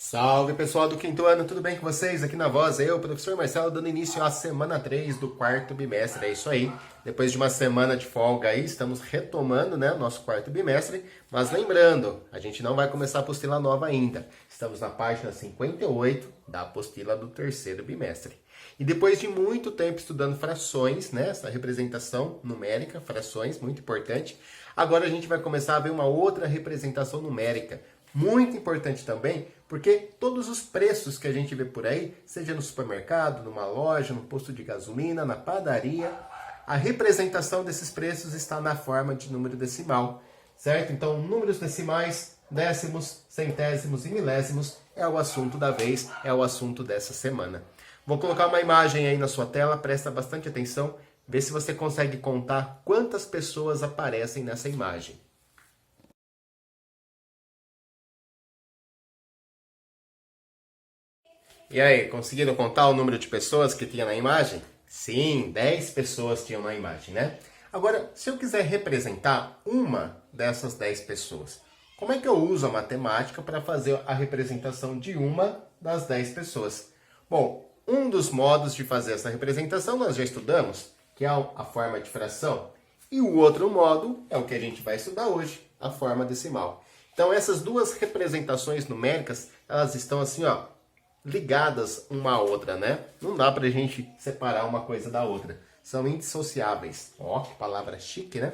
Salve pessoal do quinto ano, tudo bem com vocês? Aqui na voz, eu, professor Marcelo, dando início à semana 3 do quarto bimestre. É isso aí, depois de uma semana de folga aí, estamos retomando, né, o nosso quarto bimestre. Mas lembrando, a gente não vai começar a apostila nova ainda. Estamos na página 58 da apostila do terceiro bimestre. E depois de muito tempo estudando frações, né, essa representação numérica, frações, muito importante, agora a gente vai começar a ver uma outra representação numérica. Muito importante também, porque todos os preços que a gente vê por aí, seja no supermercado, numa loja, no posto de gasolina, na padaria, a representação desses preços está na forma de número decimal, certo? Então, números decimais, décimos, centésimos e milésimos é o assunto da vez, é o assunto dessa semana. Vou colocar uma imagem aí na sua tela, presta bastante atenção, vê se você consegue contar quantas pessoas aparecem nessa imagem. E aí, conseguiram contar o número de pessoas que tinha na imagem? Sim, 10 pessoas tinham na imagem, né? Agora, se eu quiser representar uma dessas 10 pessoas, como é que eu uso a matemática para fazer a representação de uma das 10 pessoas? Bom, um dos modos de fazer essa representação nós já estudamos, que é a forma de fração. E o outro modo é o que a gente vai estudar hoje, a forma decimal. Então, essas duas representações numéricas, elas estão assim, ó, ligadas uma à outra, né? Não dá pra gente separar uma coisa da outra. São indissociáveis. Ó, que palavra chique, né?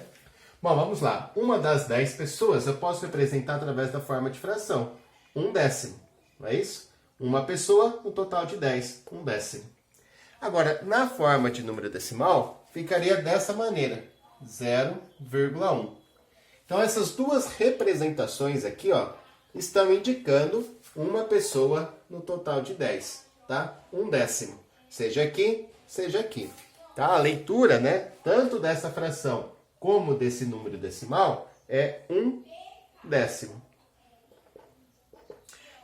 Bom, vamos lá. Uma das 10 pessoas eu posso representar através da forma de fração. 1/10. Não é isso? Uma pessoa, no total de 10. 1/10. Agora, na forma de número decimal, ficaria dessa maneira. 0,1. Então, essas duas representações aqui, ó, estão indicando uma pessoa no total de 10, tá? 1/10. Seja aqui, seja aqui. Tá? A leitura, né, tanto dessa fração como desse número decimal é 1/10.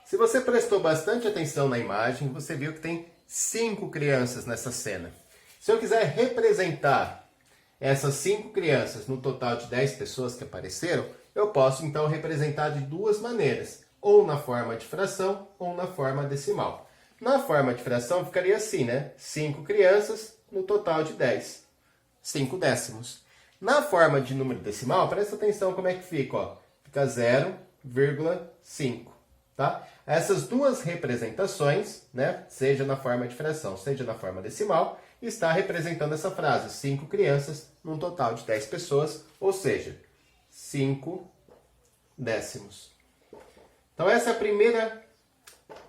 Se você prestou bastante atenção na imagem, você viu que tem 5 crianças nessa cena. Se eu quiser representar essas 5 crianças no total de 10 pessoas que apareceram, eu posso então representar de duas maneiras, ou na forma de fração ou na forma decimal. Na forma de fração ficaria assim, né? 5 crianças no total de 10. 5/10. Na forma de número decimal, presta atenção como é que fica, ó. Fica 0,5, tá? Essas duas representações, né, seja na forma de fração, seja na forma decimal, está representando essa frase, 5 crianças num total de 10 pessoas, ou seja, 5/10. Então essa é a primeira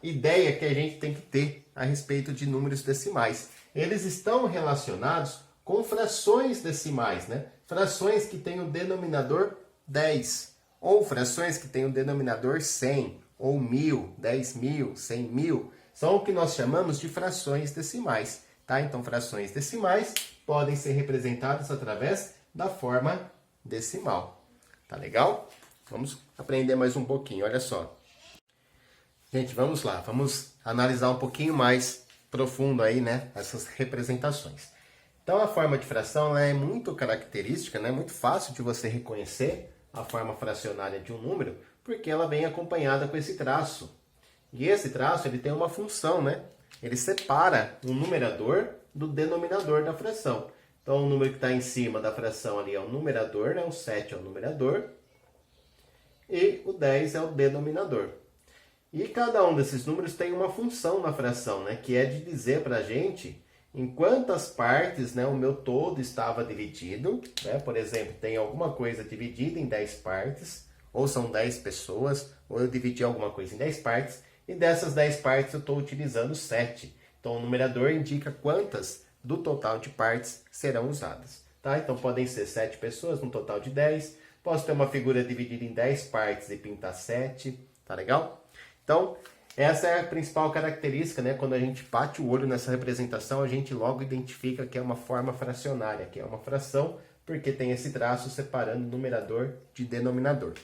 ideia que a gente tem que ter a respeito de números decimais. Eles estão relacionados com frações decimais, né? Frações que têm o denominador 10, ou frações que têm o denominador 100, ou 1000, 10.000, 100.000. São o que nós chamamos de frações decimais, tá? Então frações decimais podem ser representadas através da forma decimal. Tá legal? Vamos aprender mais um pouquinho, olha só. Gente, vamos lá, vamos analisar um pouquinho mais profundo aí, né, essas representações. Então, a forma de fração ela é muito característica, né, muito fácil de você reconhecer a forma fracionária de um número, porque ela vem acompanhada com esse traço. E esse traço, ele tem uma função, né? Ele separa o numerador do denominador da fração. Então, o número que está em cima da fração ali é o numerador, né, o 7 é o numerador, e o 10 é o denominador. E cada um desses números tem uma função na fração, né? Que é de dizer para a gente em quantas partes, né, o meu todo estava dividido. Né? Por exemplo, tem alguma coisa dividida em 10 partes, ou são 10 pessoas, ou eu dividi alguma coisa em 10 partes, e dessas 10 partes eu estou utilizando 7. Então o numerador indica quantas do total de partes serão usadas. Tá? Então podem ser 7 pessoas no total de 10. Posso ter uma figura dividida em 10 partes e pintar 7. Tá legal? Então, essa é a principal característica, né? Quando a gente bate o olho nessa representação, a gente logo identifica que é uma forma fracionária, que é uma fração, porque tem esse traço separando numerador de denominador.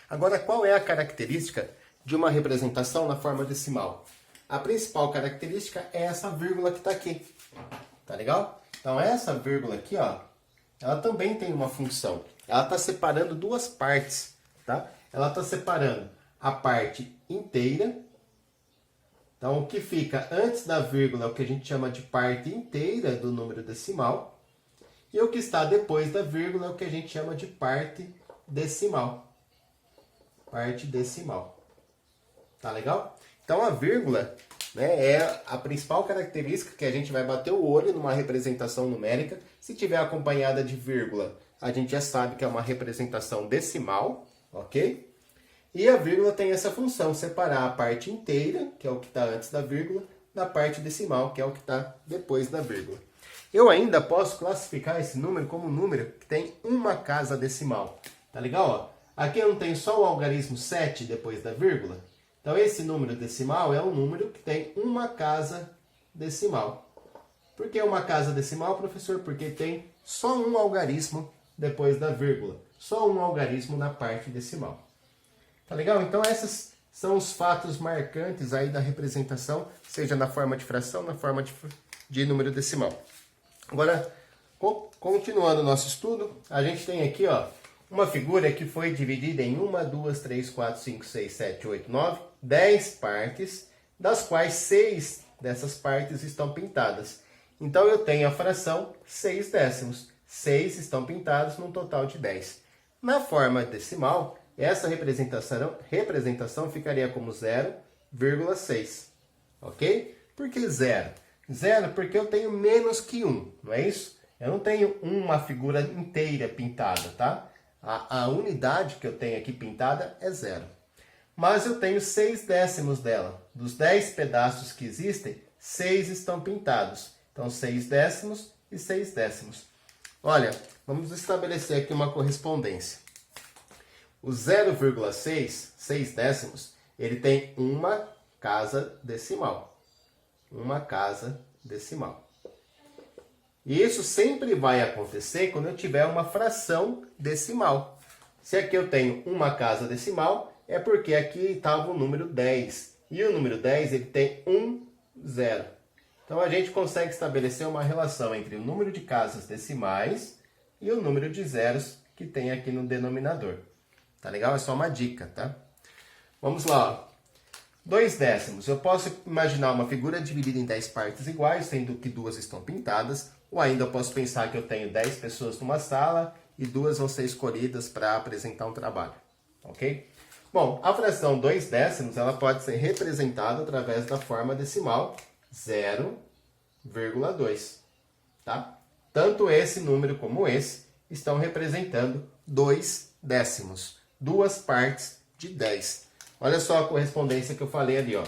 Agora, qual é a característica de uma representação na forma decimal? A principal característica é essa vírgula que está aqui. Tá legal? Então, essa vírgula aqui, ó, ela também tem uma função. Ela está separando duas partes, tá? Ela está separando a parte inteira Então, o que fica antes da vírgula é o que a gente chama de parte inteira do número decimal. E o que está depois da vírgula é o que a gente chama de parte decimal. Parte decimal. Tá legal? Então, a vírgula, né, é a principal característica que a gente vai bater o olho numa representação numérica. Se tiver acompanhada de vírgula, a gente já sabe que é uma representação decimal, ok? E a vírgula tem essa função, separar a parte inteira, que é o que está antes da vírgula, da parte decimal, que é o que está depois da vírgula. Eu ainda posso classificar esse número como um número que tem uma casa decimal. Tá legal? Ó, aqui eu não tenho só o algarismo 7 depois da vírgula. Então esse número decimal é um número que tem uma casa decimal. Por que uma casa decimal, professor? Porque tem só um algarismo depois da vírgula. Só um algarismo na parte decimal. Tá legal? Então esses são os fatos marcantes aí da representação, seja na forma de fração, na forma de número decimal. Agora, continuando o nosso estudo, a gente tem aqui, ó, uma figura que foi dividida em 1, 2, 3, 4, 5, 6, 7, 8, 9, 10 partes, das quais 6 dessas partes estão pintadas. Então eu tenho a fração 6 décimos. 6 estão pintados num total de 10. Na forma decimal, essa representação ficaria como 0,6. Ok? Por que 0? 0 porque eu tenho menos que 1, não é isso? Eu não tenho uma figura inteira pintada, tá? A unidade que eu tenho aqui pintada é 0. Mas eu tenho 6 décimos dela. Dos 10 pedaços que existem, 6 estão pintados. Então, 6 décimos e 6 décimos. Olha, vamos estabelecer aqui uma correspondência. O 0,6, 6 décimos, ele tem uma casa decimal. Uma casa decimal. E isso sempre vai acontecer quando eu tiver uma fração decimal. Se aqui eu tenho uma casa decimal, é porque aqui estava o número 10. E o número 10 ele tem 0. Então a gente consegue estabelecer uma relação entre o número de casas decimais e o número de zeros que tem aqui no denominador. Tá legal? É só uma dica, tá? Vamos lá. 2 décimos. Eu posso imaginar uma figura dividida em 10 partes iguais, sendo que 2 estão pintadas. Ou ainda eu posso pensar que eu tenho 10 pessoas numa sala e 2 vão ser escolhidas para apresentar um trabalho. Ok? Bom, a fração 2 décimos ela pode ser representada através da forma decimal 0,2. Tá? Tanto esse número como esse estão representando 2 décimos. 2 partes de 10. Olha só a correspondência que eu falei ali, ó.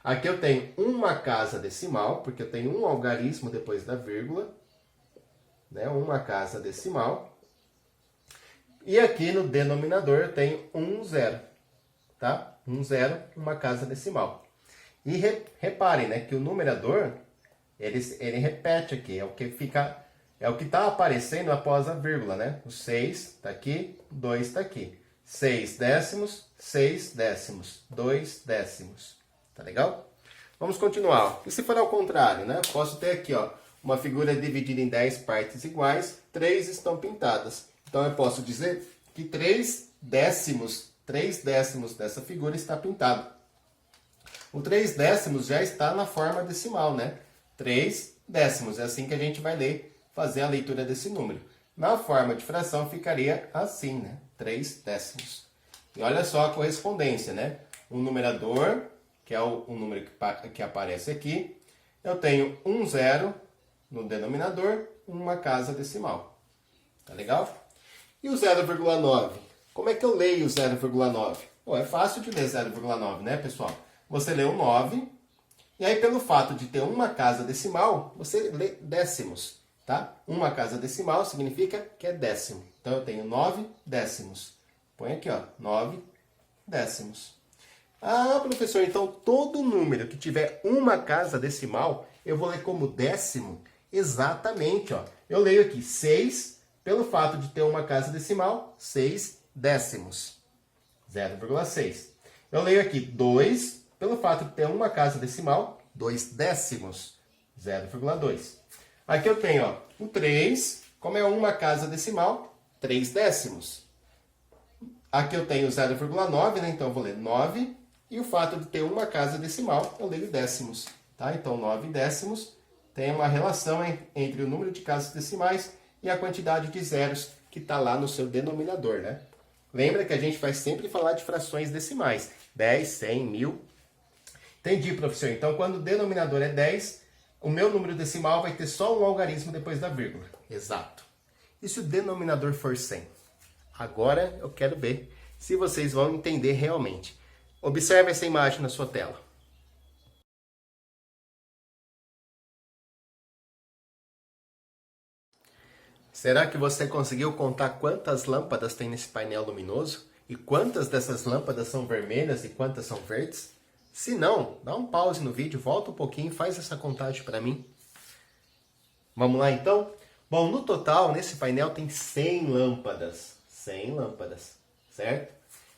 Aqui eu tenho uma casa decimal, porque eu tenho um algarismo depois da vírgula, né? Uma casa decimal. E aqui no denominador eu tenho 0, tá? 0, uma casa decimal. E reparem, né, que o numerador, ele repete aqui, é o que fica, é o que está aparecendo após a vírgula, né? O 6 está aqui, 2 está aqui. 6 décimos, 6 décimos, 2 décimos. Tá legal? Vamos continuar. E se for ao contrário, né? Posso ter aqui, ó, uma figura dividida em 10 partes iguais, 3 estão pintadas. Então eu posso dizer que 3 décimos dessa figura está pintado. O 3 décimos já está na forma decimal, né? 3 décimos, é assim que a gente vai ler, fazer a leitura desse número. Na forma de fração ficaria assim, né? 3 décimos. E olha só a correspondência, né? O numerador, que é o número que aparece aqui, eu tenho 0 no denominador, uma casa decimal. Tá legal? E o 0,9? Como é que eu leio o 0,9? É fácil de ler 0,9, né, pessoal? Você lê o 9, e aí pelo fato de ter uma casa decimal, você lê décimos, tá? Uma casa decimal significa que é décimo. Então eu tenho 9 décimos. Põe aqui, ó, 9 décimos. Ah, professor, então todo número que tiver uma casa decimal, eu vou ler como décimo? Exatamente, ó. Eu leio aqui 6, pelo fato de ter uma casa decimal, 6 décimos. 0,6. Eu leio aqui 2, pelo fato de ter uma casa decimal, 2 décimos. 0,2. Aqui eu tenho, ó, o 3, como é uma casa decimal, 3 décimos. Aqui eu tenho 0,9, né? Então eu vou ler 9 E o fato de ter uma casa decimal, eu leio décimos. Tá? Então, 9 décimos tem uma relação entre o número de casas decimais e a quantidade de zeros que está lá no seu denominador, né? Lembra que a gente vai sempre falar de frações decimais. 10, 100, 1000. Entendi, professor. Então, quando o denominador é 10, o meu número decimal vai ter só um algarismo depois da vírgula. Exato. E se o denominador for 100? Agora eu quero ver se vocês vão entender realmente. Observe essa imagem na sua tela. Será que você conseguiu contar quantas lâmpadas tem nesse painel luminoso? E quantas dessas lâmpadas são vermelhas e quantas são verdes? Se não, dá um pause no vídeo, volta um pouquinho e faz essa contagem para mim. Vamos lá então? Bom, no total, nesse painel tem 100 lâmpadas. 100 lâmpadas, certo?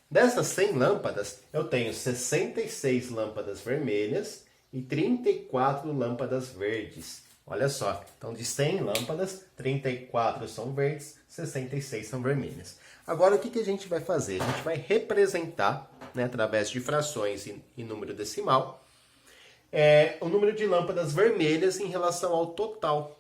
Dessas 100 lâmpadas, eu tenho 66 lâmpadas vermelhas e 34 lâmpadas verdes. Olha só, então de 100 lâmpadas, 34 são verdes, 66 são vermelhas. Agora o que a gente vai fazer? A gente vai representar, né, através de frações e número decimal, o número de lâmpadas vermelhas em relação ao total.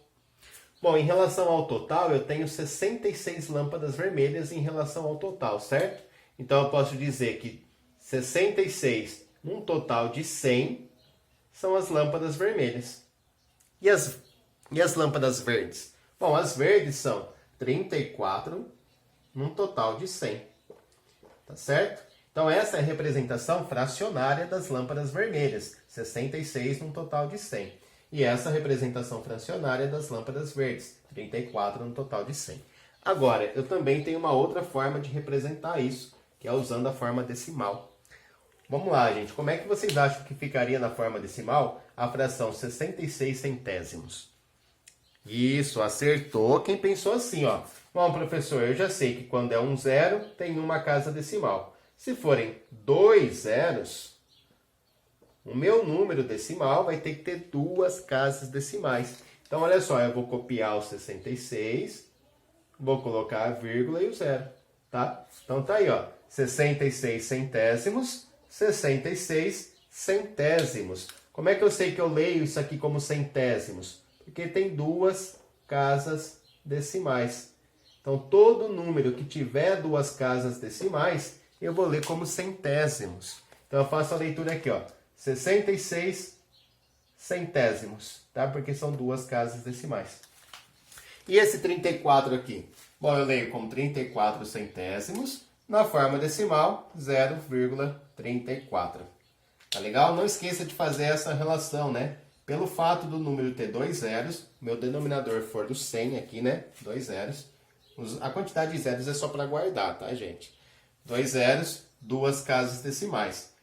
Bom, em relação ao total, eu tenho 66 lâmpadas vermelhas em relação ao total, certo? Então eu posso dizer que 66 num total de 100 são as lâmpadas vermelhas. E as lâmpadas verdes? Bom, as verdes são 34 num total de 100. Tá certo? Então essa é a representação fracionária das lâmpadas vermelhas. 66 num total de 100. E essa é a representação fracionária das lâmpadas verdes. 34 num total de 100. Agora, eu também tenho uma outra forma de representar isso, que é usando a forma decimal. Vamos lá, gente. Como é que vocês acham que ficaria na forma decimal a fração 66 centésimos? Isso, acertou quem pensou assim, ó. Bom, professor, eu já sei que quando é um zero, tem uma casa decimal. Se forem 2 zeros, o meu número decimal vai ter que ter 2 casas decimais. Então, olha só, eu vou copiar o 66, vou colocar a vírgula e o zero, tá? Então, tá aí, ó, 66 centésimos, 66 centésimos. Como é que eu sei que eu leio isso aqui como centésimos? Porque tem 2 casas decimais. Então, todo número que tiver 2 casas decimais, eu vou ler como centésimos. Então, eu faço a leitura aqui, ó, 66 centésimos, tá? Porque são 2 casas decimais. E esse 34 aqui? Bom, eu leio como 34 centésimos, na forma decimal, 0,34. Tá legal? Não esqueça de fazer essa relação, né? Pelo fato do número ter 2 zeros, meu denominador for do 100 aqui, né? 2 zeros. A quantidade de zeros é só para guardar, tá, gente? 2 zeros, 2 casas decimais.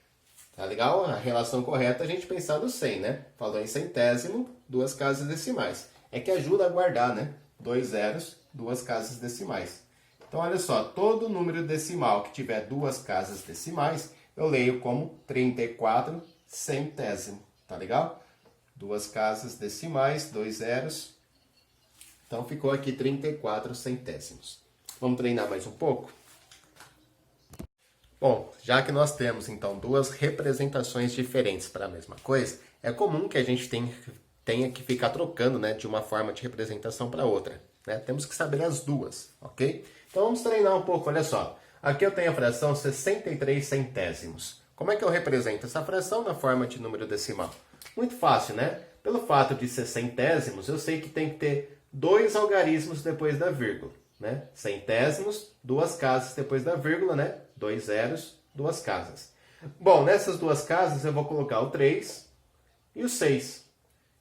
Tá legal? A relação correta é a gente pensar no 100, né? Falou em centésimo, 2 casas decimais. É que ajuda a guardar, né? 2 zeros, 2 casas decimais. Então, olha só, todo número decimal que tiver 2 casas decimais, eu leio como 34 centésimo. Tá legal? 2 casas decimais, 2 zeros. Então, ficou aqui 34 centésimos. Vamos treinar mais um pouco? Bom, já que nós temos, então, 2 representações diferentes para a mesma coisa, é comum que a gente tenha que ficar trocando, né, de uma forma de representação para outra. Né? Temos que saber as duas, ok? Então, vamos treinar um pouco, olha só. Aqui eu tenho a fração 63 centésimos. Como é que eu represento essa fração na forma de número decimal? Muito fácil, né? Pelo fato de ser centésimos, eu sei que tem que ter 2 algarismos depois da vírgula. Né? Centésimos, 2 casas depois da vírgula, né? 2 zeros, 2 casas. Bom, nessas 2 casas eu vou colocar o 3 e o 6.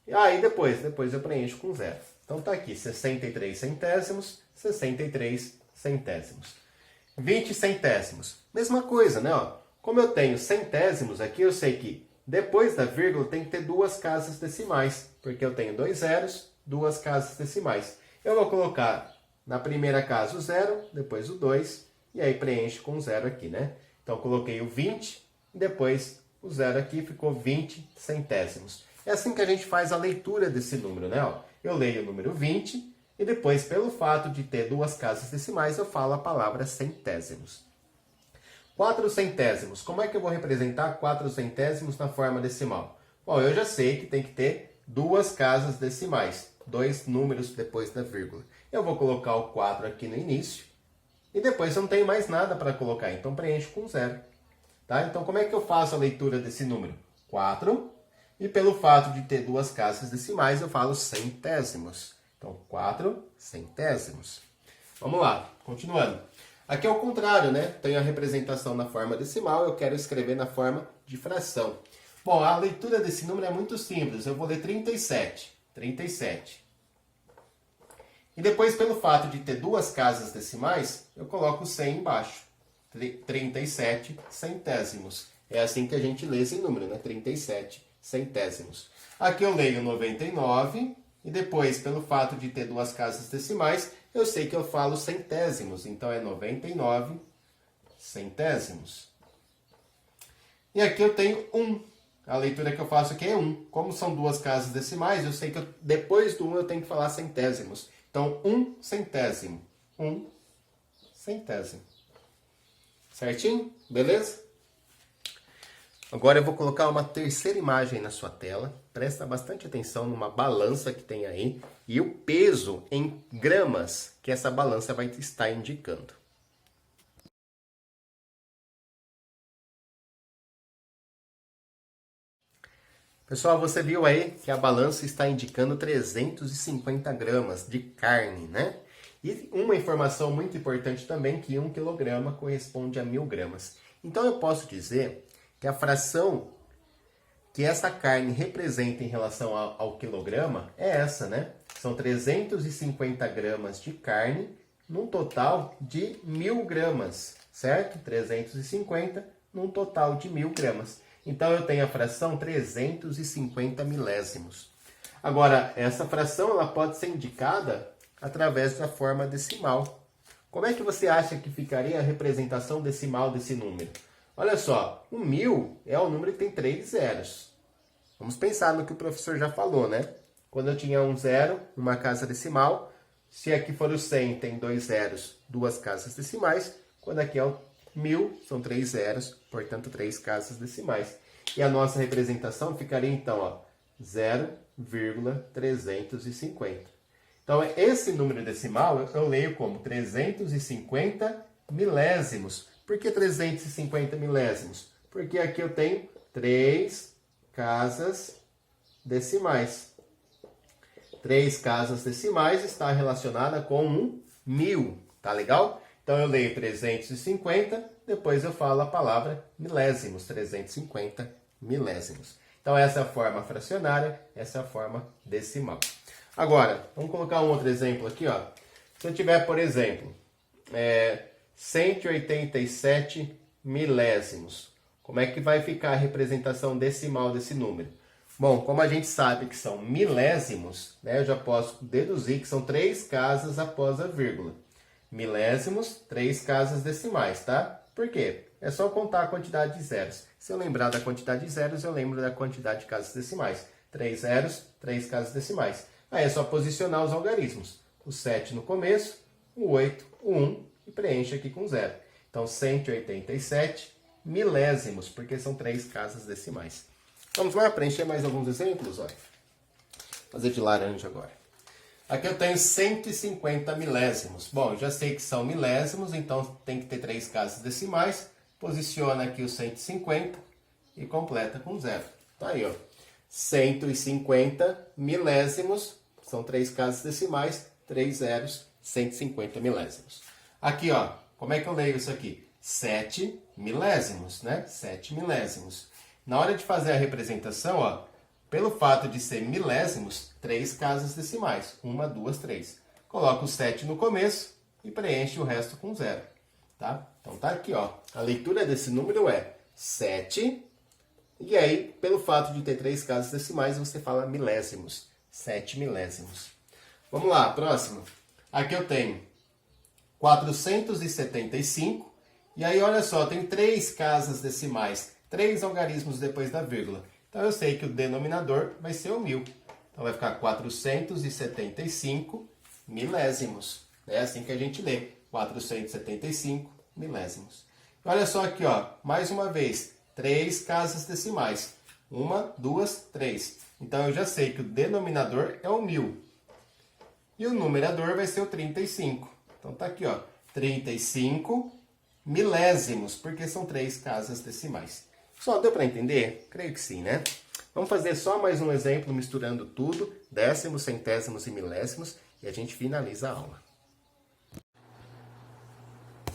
E aí depois eu preencho com 0. Então tá aqui, 63 centésimos, 63 centésimos. 20 centésimos. Mesma coisa, né? Ó, como eu tenho centésimos aqui, eu sei que depois da vírgula tem que ter 2 casas decimais, porque eu tenho 2 zeros, 2 casas decimais. Eu vou colocar na primeira casa o 0, depois o 2, e aí preenche com o 0 aqui, né? Então, coloquei o 20, e depois o 0 aqui ficou 20 centésimos. É assim que a gente faz a leitura desse número, né? Ó, eu leio o número 20, e depois, pelo fato de ter 2 casas decimais, eu falo a palavra centésimos. 4 centésimos. Como é que eu vou representar 4 centésimos na forma decimal? Bom, eu já sei que tem que ter duas casas decimais, dois números depois da vírgula. Eu vou colocar o 4 aqui no início e depois eu não tenho mais nada para colocar, então preencho com 0. Tá? Então, como é que eu faço a leitura desse número? 4, e pelo fato de ter duas casas decimais, eu falo centésimos. Então, 4 centésimos. Vamos lá, continuando. Aqui é o contrário, né? Tenho a representação na forma decimal, eu quero escrever na forma de fração. Bom, a leitura desse número é muito simples. Eu vou ler 37. 37. E depois, pelo fato de ter duas casas decimais, eu coloco 100 embaixo. 37 centésimos. É assim que a gente lê esse número, né? 37 centésimos. Aqui eu leio 99 e depois, pelo fato de ter duas casas decimais, eu sei que eu falo centésimos. Então, é 99 centésimos. E aqui eu tenho 1. A leitura que eu faço aqui é 1. Como são duas casas decimais, eu sei que depois do 1 eu tenho que falar centésimos. Então, 1 centésimo. 1 centésimo. Certinho? Beleza? Agora eu vou colocar uma terceira imagem na sua tela. Presta bastante atenção numa balança que tem aí e o peso em gramas que essa balança vai estar indicando. Pessoal, você viu aí que a balança está indicando 350 gramas de carne, né? E uma informação muito importante também, que 1 quilograma corresponde a 1000 gramas. Então eu posso dizer que a fração que essa carne representa em relação ao quilograma é essa, né? São 350 gramas de carne num total de 1000 gramas, certo? 350 num total de 1000 gramas. Então eu tenho a fração 350 milésimos. Agora, essa fração ela pode ser indicada através da forma decimal. Como é que você acha que ficaria a representação decimal desse número? Olha só, o 1000 é o número que tem 3 zeros. Vamos pensar no que o professor já falou, né? Quando eu tinha um zero, uma casa decimal. Se aqui for o 100, tem 2 zeros, 2 casas decimais. Quando aqui é o 1000, são 3 zeros, portanto 3 casas decimais. E a nossa representação ficaria então, ó, 0,350. Então, esse número decimal eu leio como 350 milésimos. Por que 350 milésimos? Porque aqui eu tenho 3 casas decimais. 3 casas decimais está relacionada com um 1000, tá legal? Então, eu leio 350, depois eu falo a palavra milésimos, 350 milésimos. Então, essa é a forma fracionária, essa é a forma decimal. Agora, vamos colocar um outro exemplo aqui, ó. Se eu tiver, por exemplo, 187 milésimos, como é que vai ficar a representação decimal desse número? Bom, como a gente sabe que são milésimos, né, eu já posso deduzir que são 3 casas após a vírgula. Milésimos, 3 casas decimais, tá? Por quê? É só contar a quantidade de zeros. Se eu lembrar da quantidade de zeros, eu lembro da quantidade de casas decimais. 3 zeros, 3 casas decimais. Aí é só posicionar os algarismos. O 7 no começo, o 8, o 1 e preenche aqui com 0. Então, 187 milésimos, porque são 3 casas decimais. Vamos lá preencher mais alguns exemplos? Olha. Vou fazer de laranja agora. Aqui eu tenho 150 milésimos. Bom, eu já sei que são milésimos, então tem que ter 3 casas decimais. Posiciona aqui o 150 e completa com 0. Tá aí, ó. 150 milésimos, são 3 casas decimais, 3 zeros, 150 milésimos. Aqui, ó, como é que eu leio isso aqui? 7 milésimos, né? 7 milésimos. Na hora de fazer a representação, ó, pelo fato de ser milésimos, 3 casas decimais. 1, 2, 3. Coloca o 7 no começo e preenche o resto com 0. Tá? Então tá aqui, ó. A leitura desse número é 7. E aí, pelo fato de ter 3 casas decimais, você fala milésimos. 7 milésimos. Vamos lá, próximo. Aqui eu tenho 475. E aí, olha só, tem 3 casas decimais. 3 algarismos depois da vírgula. Então, eu sei que o denominador vai ser o 1000. Então, vai ficar 475 milésimos. É assim que a gente lê. 475 milésimos. Olha só aqui, ó, mais uma vez, 3 casas decimais. 1, 2, 3. Então eu já sei que o denominador é o 1000. E o numerador vai ser o 35. Então tá aqui, ó, 35 milésimos, porque são 3 casas decimais. Só deu para entender? Creio que sim, né? Vamos fazer só mais um exemplo misturando tudo, décimos, centésimos e milésimos, e a gente finaliza a aula.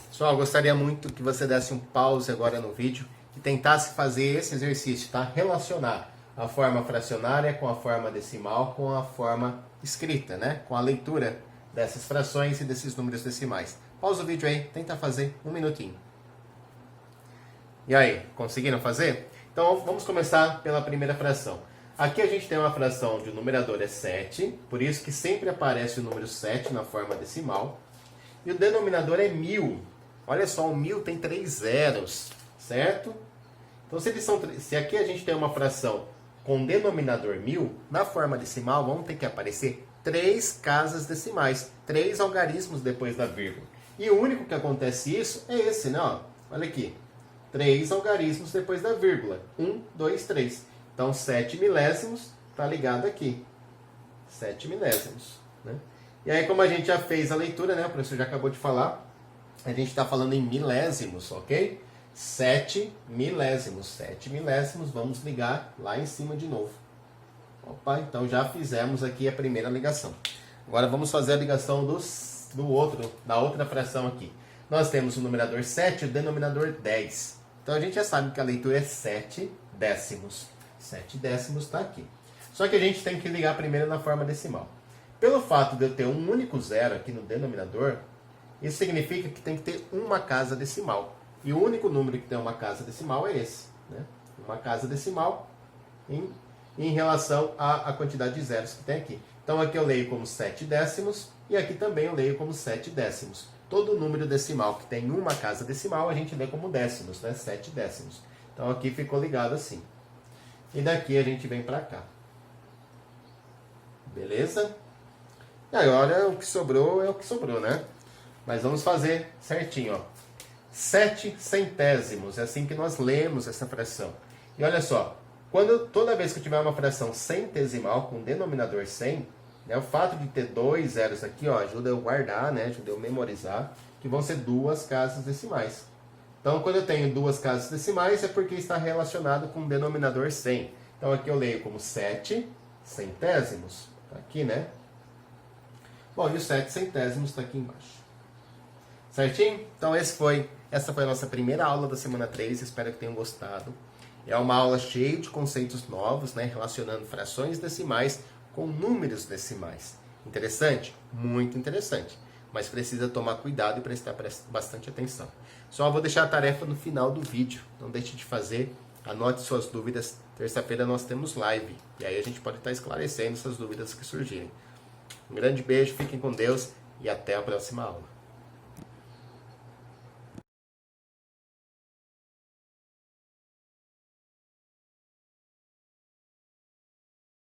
Pessoal, gostaria muito que você desse um pause agora no vídeo e tentasse fazer esse exercício, tá? Relacionar a forma fracionária com a forma decimal, com a forma escrita, né? Com a leitura dessas frações e desses números decimais. Pausa o vídeo aí, tenta fazer um minutinho. E aí, conseguiram fazer? Então, vamos começar pela primeira fração. Aqui a gente tem uma fração onde o numerador é 7, por isso que sempre aparece o número 7 na forma decimal. E o denominador é 1000. Olha só, o 1000 tem 3 zeros, certo? Então, se aqui a gente tem uma fração com denominador 1000, na forma decimal vão ter que aparecer 3 casas decimais, 3 algarismos depois da vírgula. E o único que acontece isso é esse, né? Ó, olha aqui. 3 algarismos depois da vírgula. 1, 2, 3. Então, 7 milésimos está ligado aqui. 7 milésimos. Né? E aí, como a gente já fez a leitura, né? O professor já acabou de falar, a gente está falando em milésimos, ok? 7 milésimos. 7 milésimos, vamos ligar lá em cima de novo. Opa, então já fizemos aqui a primeira ligação. Agora vamos fazer a ligação da outra fração aqui. Nós temos o numerador 7 e o denominador 10. Então a gente já sabe que a leitura é 7 décimos. 7 décimos está aqui. Só que a gente tem que ligar primeiro na forma decimal. Pelo fato de eu ter um único zero aqui no denominador, isso significa que tem que ter uma casa decimal. E o único número que tem uma casa decimal é esse. Né? Uma casa decimal em relação à quantidade de zeros que tem aqui. Então aqui eu leio como 7 décimos e aqui também eu leio como 7 décimos. Todo número decimal que tem uma casa decimal a gente lê como décimos, né? 7 décimos. Então aqui ficou ligado assim. E daqui a gente vem para cá. Beleza? E agora o que sobrou é o que sobrou, né? Mas vamos fazer certinho, ó. 7 centésimos, é assim que nós lemos essa fração. E olha só, toda vez que eu tiver uma fração centesimal com denominador 100, né, o fato de ter 2 zeros aqui, ó, ajuda eu guardar, né, ajuda eu memorizar, que vão ser 2 casas decimais. Então, quando eu tenho 2 casas decimais, é porque está relacionado com o denominador 100. Então, aqui eu leio como 7 centésimos. Tá aqui, né? Bom, e os 7 centésimos está aqui embaixo. Certinho? Então, essa foi a nossa primeira aula da semana 3. Espero que tenham gostado. É uma aula cheia de conceitos novos, né, relacionando frações decimais com números decimais. Interessante? Muito interessante. Mas precisa tomar cuidado e prestar bastante atenção. Só vou deixar a tarefa no final do vídeo. Não deixe de fazer. Anote suas dúvidas. Terça-feira nós temos live. E aí a gente pode estar esclarecendo essas dúvidas que surgirem. Um grande beijo, fiquem com Deus e até a próxima aula.